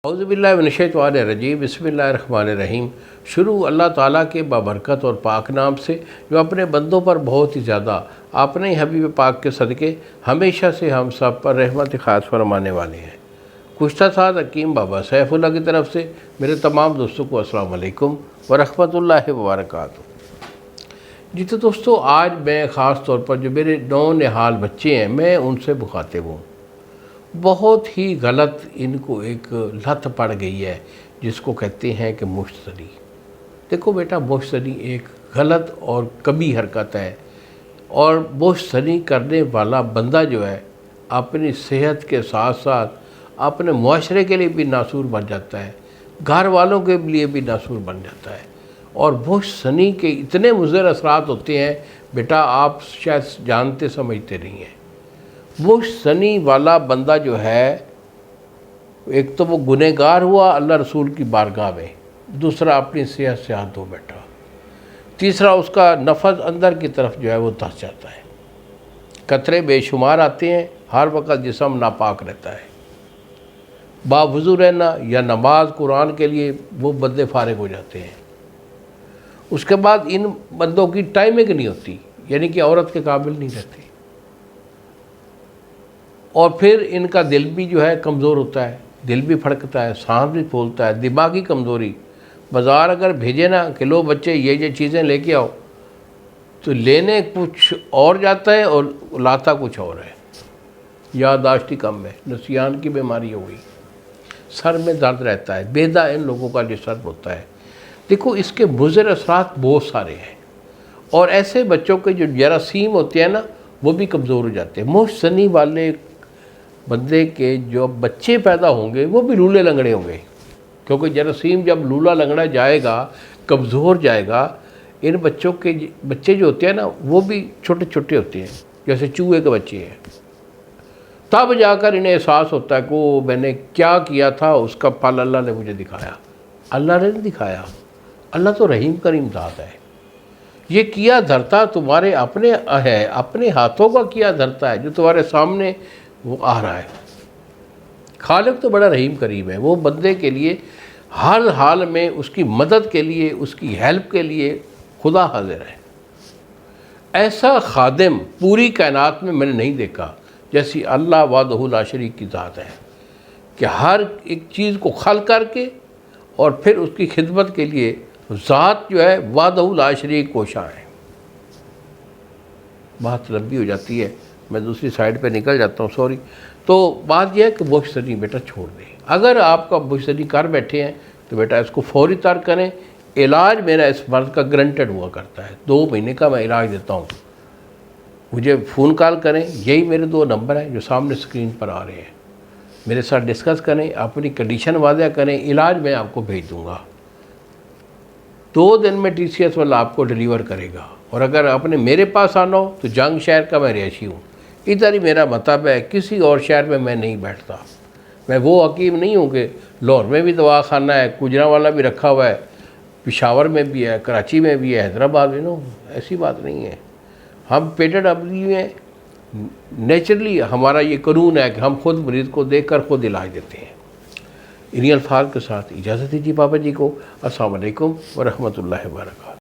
اعوذ باللہ من الشیطان الرجیم، بسم اللہ الرحمن الرحیم۔ شروع اللہ تعالیٰ کے بابرکت اور پاک نام سے جو اپنے بندوں پر بہت ہی زیادہ اپنے حبیب پاک کے صدقے ہمیشہ سے ہم سب پر رحمت خاص فرمانے والے ہیں۔ گزشتہ سال حکیم بابا سیف اللہ کی طرف سے میرے تمام دوستوں کو السلام علیکم ورحمۃ اللہ وبرکاتہ۔ جی تو دوستو، آج میں خاص طور پر جو میرے نونہال بچے ہیں میں ان سے مخاطب ہوں۔ بہت ہی غلط ان کو ایک لت پڑ گئی ہے جس کو کہتے ہیں کہ مشت زنی۔ دیکھو بیٹا، مشت زنی ایک غلط اور کبھی حرکت ہے، اور مشت زنی کرنے والا بندہ جو ہے اپنی صحت کے ساتھ ساتھ اپنے معاشرے کے لیے بھی ناسور بن جاتا ہے، گھر والوں کے لیے بھی ناسور بن جاتا ہے۔ اور مشت زنی کے اتنے مضر اثرات ہوتے ہیں بیٹا، آپ شاید جانتے سمجھتے نہیں ہیں۔ مشت زنی والا بندہ جو ہے، ایک تو وہ گنہگار ہوا اللہ رسول کی بارگاہ میں، دوسرا اپنی صحت سے ہاتھ دھو بیٹھا، تیسرا اس کا نفس اندر کی طرف جو ہے وہ دھس جاتا ہے، قطرے بے شمار آتے ہیں، ہر وقت جسم ناپاک رہتا ہے۔ باوضو رہنا یا نماز قرآن کے لیے وہ بندے فارغ ہو جاتے ہیں۔ اس کے بعد ان بندوں کی ٹائمنگ نہیں ہوتی، یعنی کہ عورت کے قابل نہیں رہتے، اور پھر ان کا دل بھی جو ہے کمزور ہوتا ہے، دل بھی پھڑکتا ہے، سانس بھی پھولتا ہے، دماغی کمزوری۔ بازار اگر بھیجے نا کہ لو بچے یہ چیزیں لے کے آؤ، تو لینے کچھ اور جاتا ہے اور لاتا کچھ اور ہے۔ یادداشت کم ہے، نسیان کی بیماری ہو گئی، سر میں درد رہتا ہے، بیدہ ان لوگوں کا ڈسٹرب ہوتا ہے۔ دیکھو، اس کے مضر اثرات بہت سارے ہیں، اور ایسے بچوں کے جو جراثیم ہوتے ہیں نا وہ بھی کمزور ہو جاتے ہیں۔ مشت زنی والے بندے کے جو بچے پیدا ہوں گے وہ بھی لولے لنگڑے ہوں گے، کیونکہ جراثیم جب لولا لنگڑا جائے گا، کمزور جائے گا، ان بچوں کے بچے جو ہوتے ہیں نا وہ بھی چھوٹے چھوٹے ہوتے ہیں، جیسے چوہے کے بچے ہیں۔ تب جا کر انہیں احساس ہوتا ہے کہ میں نے کیا کیا تھا، اس کا پھل اللہ نے مجھے دکھایا۔ اللہ نے نہیں دکھایا، اللہ تو رحیم کریم ذات ہے۔ یہ کیا دھرتا تمہارے اپنے ہے، اپنے ہاتھوں کا کیا دھرتا ہے جو تمہارے سامنے وہ آ رہا ہے۔ خالق تو بڑا رحیم کریم ہے، وہ بندے کے لیے ہر حال میں اس کی مدد کے لیے، اس کی ہیلپ کے لیے خدا حاضر ہے۔ ایسا خادم پوری کائنات میں نے نہیں دیکھا جیسی اللہ وحدہ لا شریک کی ذات ہے، کہ ہر ایک چیز کو خلق کر کے اور پھر اس کی خدمت کے لیے ذات جو ہے وحدہ لا شریک کوشاں ہے۔ بات لمبی ہو جاتی ہے، میں دوسری سائیڈ پہ نکل جاتا ہوں، سوری۔ تو بات یہ ہے کہ مشت زنی بیٹا چھوڑ دیں۔ اگر آپ کا مشت زنی کر بیٹھے ہیں تو بیٹا اس کو فوری ترک کریں۔ علاج میرا اس مرض کا گرنٹڈ ہوا کرتا ہے، 2 مہینے کا میں علاج دیتا ہوں۔ مجھے فون کال کریں، یہی میرے 2 نمبر ہیں جو سامنے سکرین پر آ رہے ہیں، میرے ساتھ ڈسکس کریں، اپنی کنڈیشن واضح کریں، علاج میں آپ کو بھیج دوں گا۔ 2 دن میں TCS والا آپ کو ڈیلیور کرے گا۔ اور اگر آپ نے میرے پاس آنا ہو تو جنگ شہر کا میں رہائشی ہوں، ادھر ہی میرا مطلب ہے، کسی اور شہر میں نہیں بیٹھتا۔ میں وہ حکیم نہیں ہوں کہ لاہور میں بھی دوا خانہ ہے، گوجرانوالہ بھی رکھا ہوا ہے، پشاور میں بھی ہے، کراچی میں بھی ہے، حیدرآباد میں، ایسی بات نہیں ہے۔ ہم پیٹنٹ ابلی میں نیچرلی ہمارا یہ قانون ہے کہ ہم خود مریض کو دیکھ کر خود علاج دیتے ہیں۔ انہی الفاظ کے ساتھ اجازت دیجیے بابا جی کو۔ السلام علیکم ورحمۃ اللہ وبرکاتہ۔